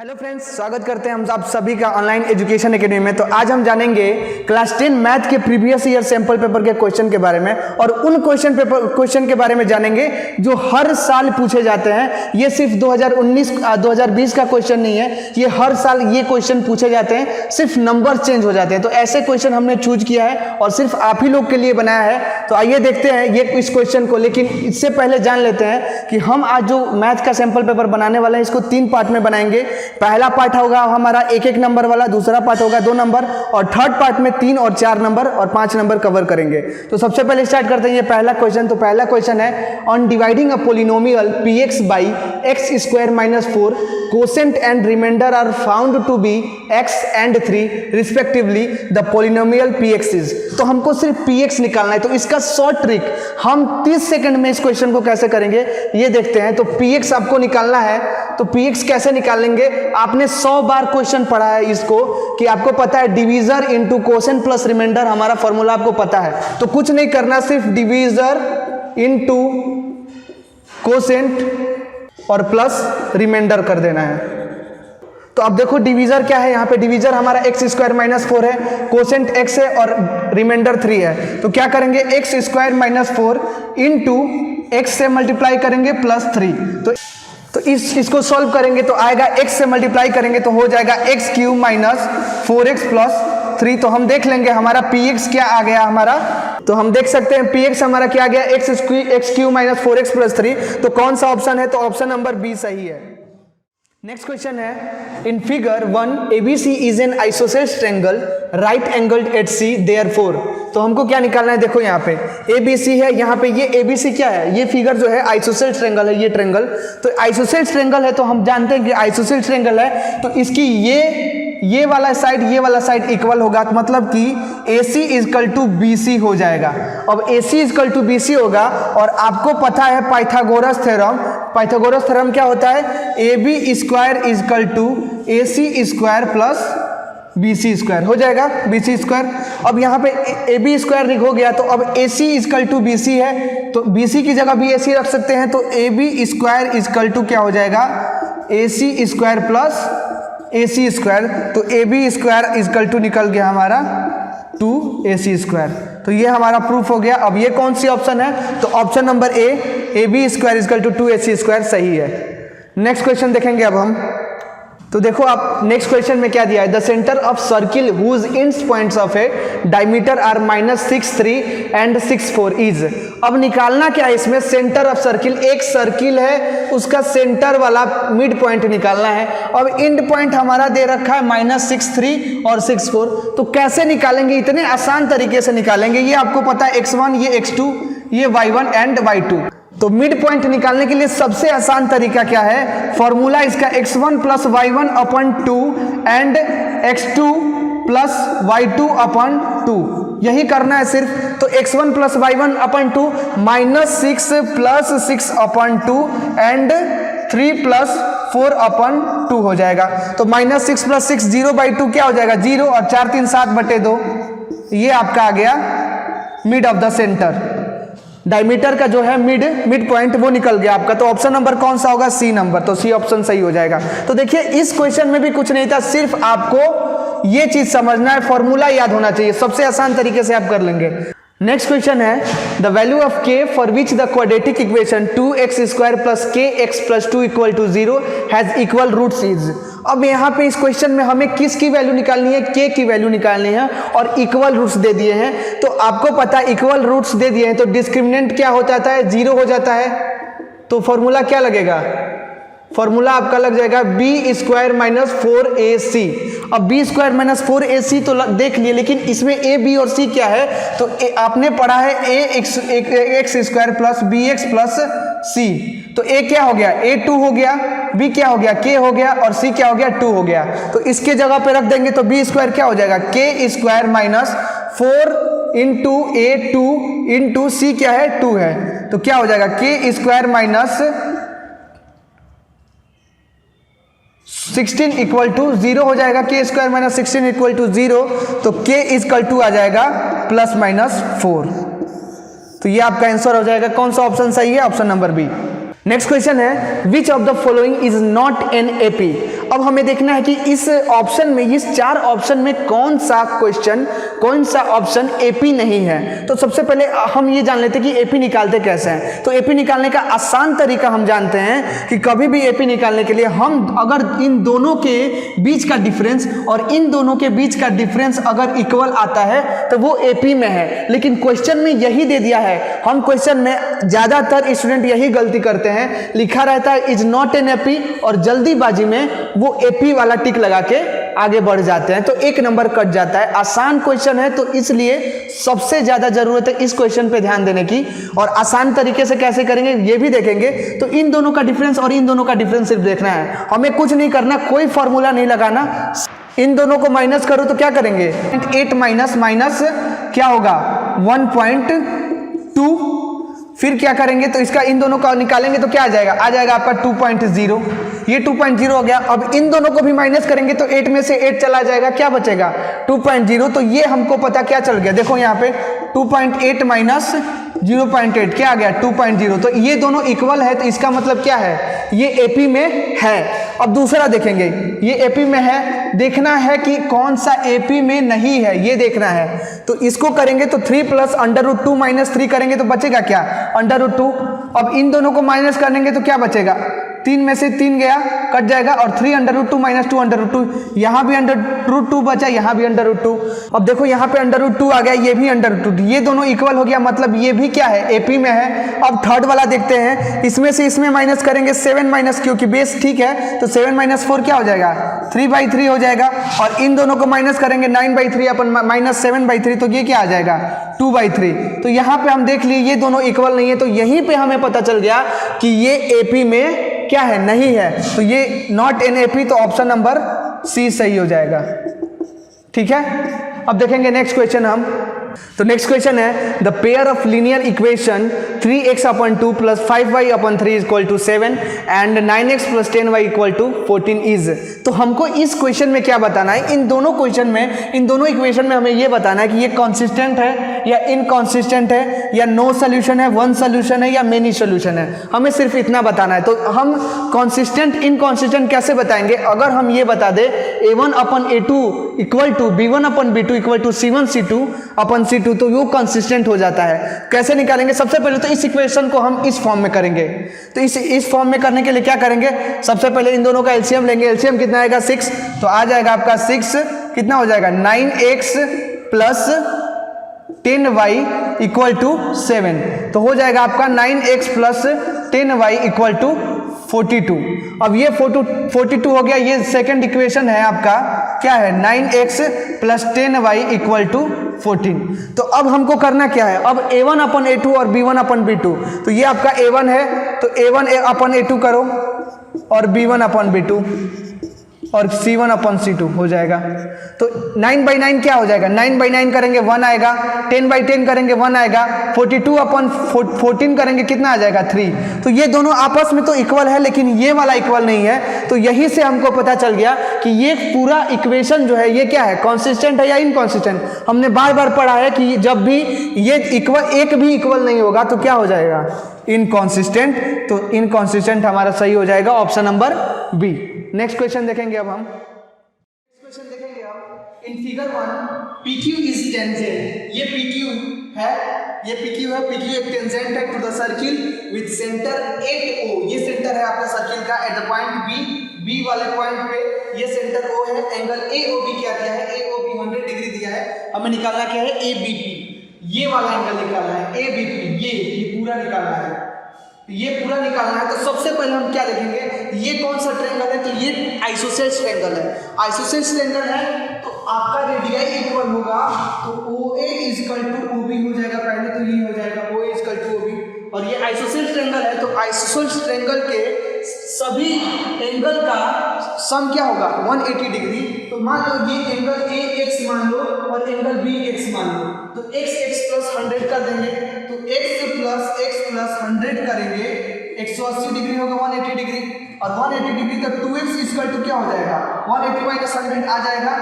Hello friends, स्वागत करते हैं हम आप सभी का ऑनलाइन एजुकेशन एकेडमी में। तो आज हम जानेंगे क्लास 10 मैथ के प्रीवियस ईयर सैंपल पेपर के क्वेश्चन के बारे में, और उन क्वेश्चन के बारे में जानेंगे जो हर साल पूछे जाते हैं। ये सिर्फ 2019-2020 का क्वेश्चन नहीं है, ये हर साल ये क्वेश्चन पूछे जाते हैं, सिर्फ नंबर चेंज हो जाते हैं। तो ऐसे क्वेश्चन हमने चूज किया है और सिर्फ आप ही लोग के लिए बनाया है। तो आइए देखते हैं ये इस क्वेश्चन को, लेकिन इससे पहले जान लेते हैं कि हम आज जो मैथ का सैंपल पेपर बनाने वाले हैं इसको 3 पार्ट में बनाएंगे। पहला पार्ट होगा हमारा 1-1 नंबर वाला, दूसरा पार्ट होगा 2 नंबर, और थर्ड पार्ट में 3 और 4 नंबर और 5 नंबर कवर करेंगे। तो सबसे पहले स्टार्ट करते हैं ये पहला क्वेश्चन। तो पहला क्वेश्चन है, on dividing a polynomial px by x² - 4 quotient and remainder are found to be x and 3 रिस्पेक्टिवली, द पोलिनोमियल px इज। तो हमको सिर्फ px निकालना है। तो इसका शॉर्ट ट्रिक हम 30 सेकंड में इस क्वेश्चन को कैसे करेंगे ये देखते हैं। तो px आपको निकालना है, तो px कैसे निकालेंगे? आपने 100 बार क्वेश्चन पढ़ा है इसको, कि आपको पता है divisor into quotient plus remainder हमारा फॉर्मूला आपको पता है। तो कुछ नहीं करना, सिर्फ डिवीजर इनटू कोसेंट और प्लस रिमाइंडर कर देना है। तो अब देखो डिवीजर क्या है, यहाँ पे डिवीजर हमारा x² - 4 है, कोसेंट x है और रिमाइंडर 3 है। तो क्या करेंगे, x² - 4 इंटू x से मल्टीप्लाई करेंगे प्लस 3। तो इसको सॉल्व करेंगे तो आएगा, x से मल्टीप्लाई करेंगे तो हो जाएगा x³ - 4x + 3। तो हम देख लेंगे हमारा px क्या आ गया हमारा। तो हम देख सकते हैं px हमारा क्या आ गया, x³ - 4x + 3। तो कौन सा ऑप्शन है? तो ऑप्शन नंबर बी सही है। नेक्स्ट क्वेश्चन है, in figure 1 ABC is an isosceles triangle right angled at C therefore. तो हमको क्या निकालना है? देखो यहाँ पे ABC है, यहाँ पे ये ABC क्या है, ये फिगर जो है आइसोसेलेस ट्रायंगल है, ये ट्रायंगल। तो आइसोसेलेस ट्रायंगल है तो हम जानते हैं कि आइसोसेलेस ट्रायंगल है तो इसकी ये वाला साइड इक्वल होगा, तो मतलब कि AC = BC हो जाएगा। अब AC = BC होगा, और आपको पता है पाइथागोरस थ्योरम क्या होता है, AB² = AC² + BC² हो जाएगा, BC²। अब यहाँ पे AB² हो गया, तो अब AC = BC है, तो BC की जगह भी AC रख सकते हैं। तो AB² क्या हो जाएगा, AC² + AC²। तो AB² निकल गया हमारा 2AC²। तो ये हमारा प्रूफ हो गया। अब ये कौन सी ऑप्शन है? तो option number A, AB² = 2AC² सही है। नेक्स्ट क्वेश्चन देखेंगे अब हम। तो देखो आप नेक्स्ट क्वेश्चन में क्या दिया है, the centre of circle whose end points of a diameter are -6, 3 and 6, 4 is. अब निकालना क्या है इसमें, सेंटर ऑफ सर्किल। एक सर्किल है, उसका सेंटर वाला मिड पॉइंट निकालना है। अब इंड पॉइंट हमारा दे रखा है -6, 3 और 6, 4। तो कैसे निकालेंगे? इतने आसान तरीके से निकालेंगे। ये आपको पता है x1, ये x2, ये y1 एंड y2। तो मिड पॉइंट निकालने के लिए सबसे आसान तरीका क्या है, फॉर्मूला इसका x1 + y1/2 and x2 + y2/2, यही करना है सिर्फ। तो x1 + y1/2 -6 + 6/2 एंड 3 + 4/2 हो जाएगा। तो -6 + 6 0/2 क्या हो जाएगा, 0, और 4 3 7/2। ये आपका आ गया mid of the centre. Diameter का जो है मिड पॉइंट वो निकल गया आपका। तो ऑप्शन नंबर कौन सा होगा, सी नंबर। तो सी ऑप्शन सही हो जाएगा। तो देखिए इस क्वेश्चन में भी कुछ नहीं था, सिर्फ आपको ये चीज समझना है, फॉर्मूला याद होना चाहिए। सबसे आसान तरीके से आप कर लेंगे। नेक्स्ट क्वेश्चन है, the value of k for which the quadratic equation 2x² + kx + 2 = 0 has equal roots is. अब यहाँ पे इस क्वेश्चन में हमें किसकी वैल्यू निकालनी है, k की वैल्यू निकालनी है, और इक्वल रूट्स दे दिए हैं। तो आपको पता है इक्वल रूट्स दे दिए हैं तो डिस्क्रिमिनेंट क्या हो जाता है, 0 हो जाता है। तो फॉर्मूला क्या लगेगा, फॉर्मूला आपका लग जाएगा b² - 4ac। अब b² - 4ac तो देख लिए, लेकिन इसमें a, b और c क्या है? तो आपने पढ़ा है x² + bx + c। तो a क्या हो गया, a2 हो गया, b क्या हो गया, k हो गया, और c क्या हो गया, 2 हो गया। तो इसके जगह पे रख देंगे तो b² क्या हो जाएगा, k² - 4 into a2 into c क्या है, 2 है। तो क्या हो जाएगा, k² - 16 = 0 हो जाएगा, k² - 16 = 0। तो k = आ जाएगा ±4। तो ये आपका आंसर हो जाएगा। कौन सा ऑप्शन सही है, option number B. Next question है, which of the following is not an AP. अब हमें देखना है कि इस ऑप्शन में, इस 4 ऑप्शन में कौन सा क्वेश्चन, कौन सा ऑप्शन एपी नहीं है। तो सबसे पहले हम ये जान लेते हैं कि एपी निकालते कैसे हैं। तो एपी निकालने का आसान तरीका हम जानते हैं कि कभी भी एपी निकालने के लिए हम अगर इन दोनों के बीच का डिफरेंस और इन दोनों के बीच का डिफरेंस अगर इक्वल आता है तो वो एपी में है। लेकिन क्वेश्चन में यही दे दिया है। हम क्वेश्चन में ज्यादातर स्टूडेंट यही गलती करते हैं, लिखा रहता है इज नॉट एन एपी और जल्दीबाजी में वो एपी वाला टिक लगा के आगे बढ़ जाते हैं, तो 1 नंबर कट जाता है। आसान क्वेश्चन है तो इसलिए सबसे ज्यादा जरूरत है इस क्वेश्चन पे ध्यान देने की। और आसान तरीके से कैसे करेंगे ये भी देखेंगे। तो इन दोनों का डिफरेंस और इन दोनों का डिफरेंस सिर्फ देखना है, हमें कुछ नहीं करना, कोई फॉर्मूला नहीं लगाना। इन दोनों को माइनस करो तो क्या करेंगे, 8 माइनस माइनस क्या होगा 1.2, फिर क्या करेंगे तो इसका इन दोनों का निकालेंगे तो क्या आ जाएगा आपका 2.0, ये 2.0 हो गया। अब इन दोनों को भी माइनस करेंगे तो 8 में से 8 चला जाएगा, क्या बचेगा 2.0। तो ये हमको पता क्या चल गया, देखो यहाँ पे 2.8 माइनस 0.8 क्या आ गया 2.0। तो ये दोनों इक्वल है, तो इसका मतलब क्या है, ये एपी में है। अब दूसरा देखेंगे, ये एपी में है, देखना है कि कौन सा एपी में नहीं है, ये देखना है। तो इसको करेंगे तो 3 प्लस √2 माइनस 3 करेंगे तो बचेगा क्या √2। अब इन दोनों को माइनस करेंगे तो क्या बचेगा, 3 में से 3 गया कट जाएगा और 3 √2 माइनस 2 √2, यहाँ भी √2 बचा, यहाँ भी √2। अब देखो यहाँ पे √2 आ गया, ये भी √2, ये दोनों इक्वल हो गया, मतलब ये भी क्या है एपी में है। अब थर्ड वाला देखते हैं, इसमें से इसमें माइनस करेंगे 7 माइनस, क्योंकि बेस ठीक है तो 7 माइनस 4 क्या हो जाएगा 3/3 हो जाएगा। और इन दोनों को माइनस करेंगे 9/3 अपन माइनस 7/3, तो ये क्या आ जाएगा 2/3। तो यहाँ पे हम देख लिए ये दोनों इक्वल नहीं है, तो यहीं पे हमें पता चल गया कि ये एपी में क्या है, नहीं है। तो ये नॉट एन एपी, तो ऑप्शन नंबर सी सही हो जाएगा। ठीक है, अब देखेंगे नेक्स्ट क्वेश्चन हम। तो नेक्स्ट क्वेश्चन है the pair of linear equation 3x/2 plus 5y/3 equal to 7 and 9x plus 10y equal to 14 is. तो हमको इस क्वेश्चन में क्या बताना है, इन दोनों क्वेश्चन में, इन दोनों इक्वेशन में हमें ये बताना है कि ये कॉन्सिस्टेंट है या इनकॉन्सिस्टेंट है, या नो सोल्यूशन है, वन सोल्यूशन है, या मेनी सोल्यूशन है। हमें सिर्फ इतना बताना है। तो हम कॉन्सिस्टेंट इनकॉन्सिस्टेंट कैसे बताएंगे, अगर हम ये बता दे a1/a2 equal to b1/b2 equal to c1/c2 तो वो कंसिस्टेंट हो जाता है। कैसे निकालेंगे, सबसे पहले तो इस इक्वेशन को हम इस फॉर्म में करेंगे। तो इस फॉर्म में करने के लिए क्या करेंगे, सबसे पहले इन दोनों का एलसीएम लेंगे। एलसीएम कितना आएगा 6, तो आ जाएगा आपका 6 कितना हो जाएगा 9x plus 10y equal to 7, तो हो जाएगा आपका 9x plus 10y equal to 42। अब ये 42 हो गया, ये सेकंड इक्वेशन है आपका, क्या है 9x plus 10y equal to 14। तो अब हमको करना क्या है, अब a1/a2 और b1/b2, तो ये आपका a1 है तो a1/a2 करो और b1/b2 और c1/c2 हो जाएगा। तो 9/9 क्या हो जाएगा, 9/9 करेंगे 1 आएगा, 10/10 करेंगे 1 आएगा, 42/14 करेंगे कितना आ जाएगा 3। तो ये दोनों आपस में तो इक्वल है, लेकिन ये वाला इक्वल नहीं है। तो यही से हमको पता चल गया कि ये पूरा इक्वेशन जो है ये क्या है, कॉन्सिस्टेंट है या इनकॉन्सिस्टेंट। हमने बार बार पढ़ा है कि जब भी ये इक्वल, एक भी इक्वल नहीं होगा तो क्या हो जाएगा इनकॉन्सिस्टेंट। तो इनकॉन्सिस्टेंट हमारा सही हो जाएगा option number B. Next question देखेंगे अब हम। क्वेश्चन देखेंगे अब in figure 1 PQ is tangent. ये PQ है, PQ एक टेंजेंट है to the circle with centre 8O। ये सेंटर है आपका सर्किल का एट द पॉइंट B वाले पॉइंट पे ये सेंटर O है। एंगल AOB क्या है, AOB 100 डिग्री दिया है, हमें निकालना क्या है ABP। ये वाला एंगल निकालना है ABP, ये पूरा निकालना है, ये पूरा निकालना है। तो सबसे पहले हम क्या देखेंगे, ये कौन सा ट्रायंगल है, तो ये आइसोसेलेस ट्रायंगल है। आइसोसेलेस ट्रायंगल है तो आपका रेडियाई इक्वल होगा, तो OA इक्वल टू OB हो जाएगा पहले, तो ये हो जाएगा OA इक्वल टू OB। और ये आइसोसेलेस ट्रायंगल है तो आइसोसेलेस ट्रायंगल के सभी एंगल का सम क्या होगा 180 डिग्री। तो मान लो ये एंगल A x मान लो और एंगल B x मान लो, तो x प्लस 100 कर देंगे, तो x प्लस 100 करेंगे 180 डिग्री होगा 180 डिग्री, और 180 डिग्री तो 2x इक्वल टू क्या हो जाएगा 180 माइनस 100 आ जाएगा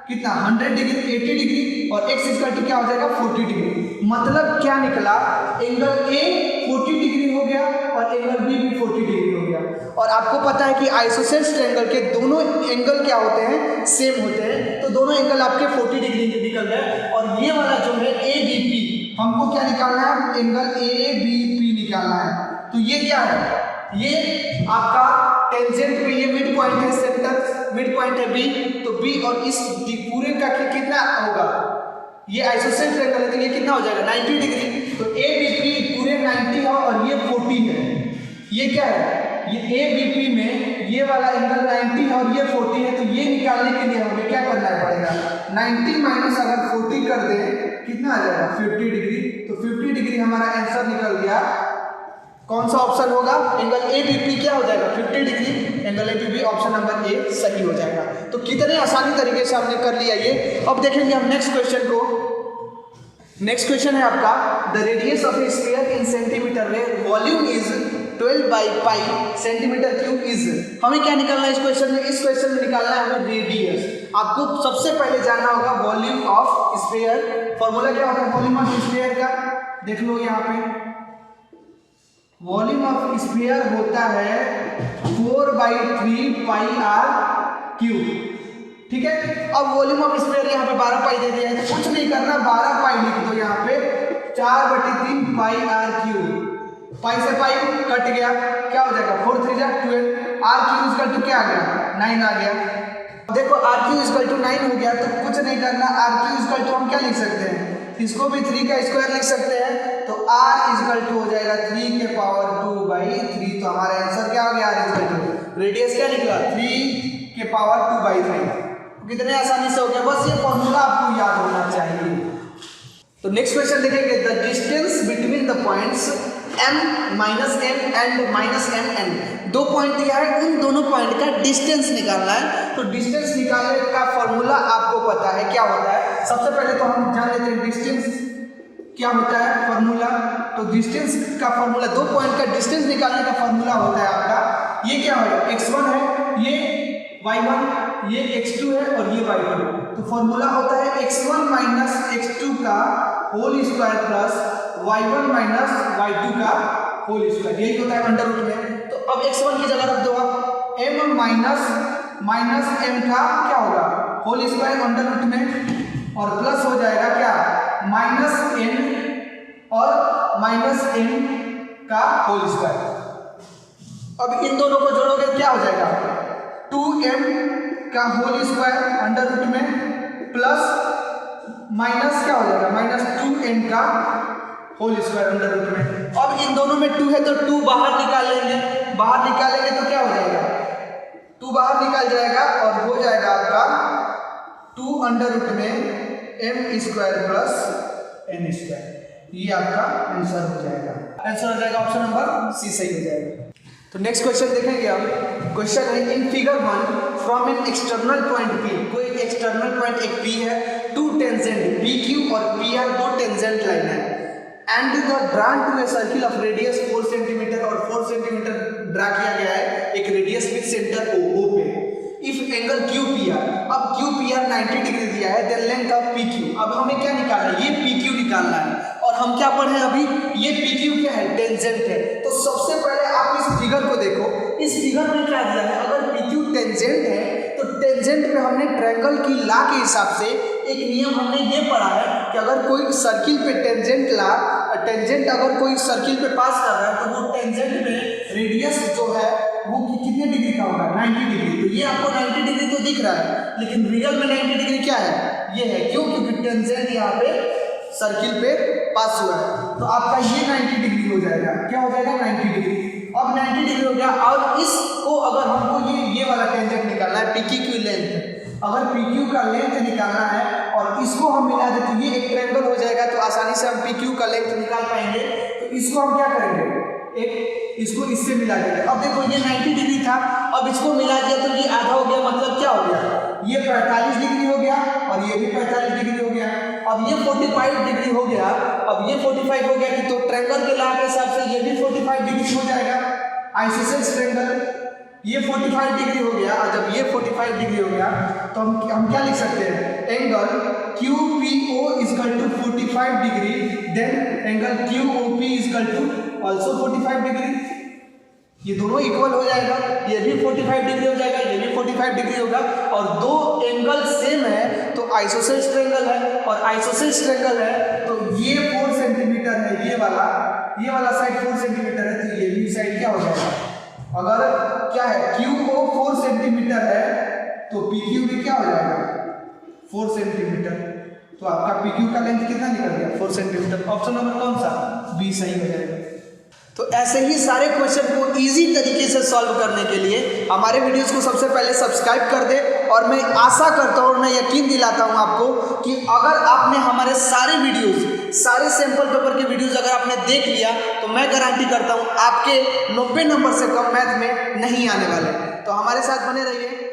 कितना 100 डिग्री 80 डिग्री, और x इक्वल टू क्या हो जाएगा 40 डिग्री। मतलब क्या निकला, एंगल A 40 डिग्री हो गया और एंगल B भी 40 डिग्री हो गया। और आपको पता है कि आइसोसेलेस ट्रायंगल के दोनों एंगल क्या होते हैं, सेम होते हैं। तो दोनों एंगल आपके 40 डिग्री के निकल गए। और ये वाला जो है ABP, हमको क्या निकालना है, एंगल ABP निकालना है। तो ये क्या है, ये आपका टेंजेंट पे ये मिड पॉइंट है, सेंटर मिड पॉइंट है B, तो B और इस पूरे का कितना होगा, ये आइसोसेलेस ट्रायंगल है तो ये कितना हो जाएगा 90 डिग्री। तो ABP पूरे 90 है और ये 40 है। ये क्या है, ये ABP में ये वाला एंगल 90 है और ये 40 है। तो ये निकालने के लिए हमें क्या करना पड़ेगा, 90 माइनस अगर 40 कर दें कितना आ जाएगा 50 डिग्री। तो 50 डिग्री हमारा आंसर निकल गया। कौन सा ऑप्शन होगा, एंगल ABP क्या हो जाएगा 50 degree, angle ABP option number A सही हो जाएगा। तो कितने आसानी तरीके से हमने कर लिया ये। अब देखेंगे हम नेक्स्ट क्वेश्चन को। नेक्स्ट क्वेश्चन है आपका, the radius of a sphere in centimetre में volume is 12 by pi centimetre cube is. हमें क्या निकालना है इस क्वेश्चन में, इस क्वेश्चन में निकालना है हमें रेडियस। आपको सबसे पहले जानना होगा वॉल्यूम ऑफ स्फीयर। फॉर्मूला क्या होता है वॉल्यूम ऑफ स्फीयर का, देख लो यहाँ पे, वॉल्यूम ऑफ स्फीयर होता है 4/3 पाई r क्यूब। ठीक है, अब वॉल्यूम ऑफ स्फीयर यहाँ पे 12 पाई दे दिया है तो कुछ नहीं करना, 12 पाई लिख दो यहाँ पे, 4/3 पाई r क्यूब। पाई से पाई कट गया, क्या हो जाएगा 4 3 जा 12, r क्यूब इक्वल टू क्या आ गया 9 आ गया। देखो r क्यूब इक्वल टू 9 हो गया तो कुछ नहीं करना, r क्यूब इक्वल टू हम क्या लिख सकते हैं, इसको भी 3 का स्क्वायर लिख सकते हैं। तो r इक्वल टू हो जाएगा 3 के पावर 2/3। तो हमारा आंसर क्या हो गया, r इक्वल टू रेडियस क्या निकला 3 के पावर 2/3। कितने आसानी से हो गया, बस ये फॉर्मूला आपको याद होना चाहिए। तो नेक्स्ट क्वेश्चन देखेंगे, the distance between the points m minus m and minus m n। दो पॉइंट दिया है, उन दोनों पॉइंट का डिस्टेंस निकालना है। तो डिस्टेंस निकालने का फॉर्मूला आपको पता है क्या होता है। सबसे पहले तो हम जान लेते हैं डिस्टेंस क्या होता है फॉर्मूला। तो डिस्टेंस का फॉर्मूला, दो पॉइंट का डिस्टेंस निकालने का फॉर्मूला होता है आपका, ये क्या होगा x1 है, ये y1, ये x2 है और ये y2। तो फॉर्मूला होता है x1 माइनस x2 का whole square plus y1 minus y2 का होल स्क्वायर, यही होता है अंडर रूट में। तो अब x1 की जगह रख दो आप m माइनस m का क्या होगा होल स्क्वायर अंडर रूट में, और प्लस हो जाएगा क्या माइनस n और माइनस m का होल स्क्वायर। अब इन दोनों को जोड़ोगे क्या हो जाएगा 2m का होल स्क्वायर अंडर रूट में प्लस माइनस क्या हो जाएगा माइनस 2n का होल स्क्वायर अंडर रूट में। अब इन दोनों में 2 है तो 2 बाहर निकाल लेंगे, बाहर निकालेंगे तो क्या हो जाएगा 2 बाहर निकाल जाएगा और हो जाएगा आपका 2 अंडर रूट में m square plus n square. ये आपका आंसर हो जाएगा, आंसर हो जाएगा ऑप्शन नंबर C सही हो जाएगा। तो नेक्स्ट क्वेश्चन देखेंगे हम। क्वेश्चन है in figure 1 from an external point P, कोई एक्सटर्नल पॉइंट एक P है, टू टेंजेंट PQ और PR दो टेंजेंट लाइन है, and the drawn to a circle of radius 4 centimetre और 4 सेंटीमीटर ड्रा किया गया है एक रेडियस विद सेंटर O पे। इफ एंगल QPR, अब QPR 90 डिग्री दिया है, देन लेंथ ऑफ PQ। अब हमें क्या निकालना है, ये PQ निकालना है, और हम क्या पढ़े अभी, ये PQ क्या है टेंजेंट है। तो सबसे पहले आप इस फिगर को देखो, इस फिगर में क्या दिया है, अगर PQ टेंजेंट है तो टेंजेंट पे हमने ट्रायंगल की लॉ के हिसाब से एक नियम हमने ये पढ़ा है कि अगर कोई सर्किल पे टेंजेंट अगर कोई सर्किल पे पास कर रहा है तो वो टेंजेंट में रेडियस जो है वो कितने डिग्री का होगा 90 डिग्री। तो ये आपको 90 डिग्री तो दिख रहा है, लेकिन रियल में 90 डिग्री क्या है, ये है, क्यों, क्योंकि टेंजेंट यहाँ पे सर्किल पे पास हुआ है। तो आपका ये 90 डिग्री हो जाएगा, क्या हो जाएगा 90 डिग्री। अब 90 डिग्री हो गया, और इसको अगर हमको ये वाला टेंजेंट निकालना है PQ की लेंथ, अगर PQ का लेंथ निकालना है और इसको हम मिला दें तो ये एक ट्रायंगल हो जाएगा। तो आसानी से हम PQ का लेंथ निकाल पाएंगे। तो इसको हम क्या करेंगे, इसको इससे मिला देंगे। अब देखो ये 90 डिग्री था, अब इसको मिला दिया तो ये आधा हो गया, मतलब क्या हो गया, ये 45 डिग्री हो गया और ये भी 45 डिग्री हो गया। अब ये 45 डिग्री हो गया, अब ये 45 हो गया कि तो ट्रायंगल के लॉ के हिसाब से ये भी 45 डिग्री हो जाएगा, आइसोसेलेस ट्रायंगल। ये 45 डिग्री हो गया, और जब ये 45 डिग्री हो गया तो हम क्या लिख सकते हैं, angle QPO equal to 45 degree, then angle QOP equal to also 45 degree. ये दोनों इक्वल हो जाएगा, ये भी 45 डिग्री हो जाएगा, ये भी 45 डिग्री होगा, और दो एंगल सेम है तो आइसोसेलेस ट्रायंगल है, और आइसोसेलेस ट्रायंगल है तो ये 4 सेंटीमीटर है, ये वाला साइड 4 सेंटीमीटर है, तो ये भी साइड क्या हो जाएगा, अगर क्या है QO 4 सेंटीमीटर है तो PQ भी क्या हो जाएगा 4 सेंटीमीटर, तो आपका PQ का लेंथ कितना निकल गया 4 सेंटीमीटर। ऑप्शन नंबर कौन सा, बी सही हो जाएगा। तो ऐसे ही सारे क्वेश्चन को इजी तरीके से सॉल्व करने के लिए हमारे वीडियोस को सबसे पहले सब्सक्राइब कर दे, और मैं आशा करता हूँ और मैं यकीन दिलाता हूँ आपको कि अगर आपने हमारे सारे वीडियोस, सारे सैंपल पेपर के वीडियोस अगर आपने देख लिया तो मैं गारंटी करता हूँ आपके 90 नंबर से कम मैथ में नहीं आने वाले। तो हमारे साथ बने रहिए।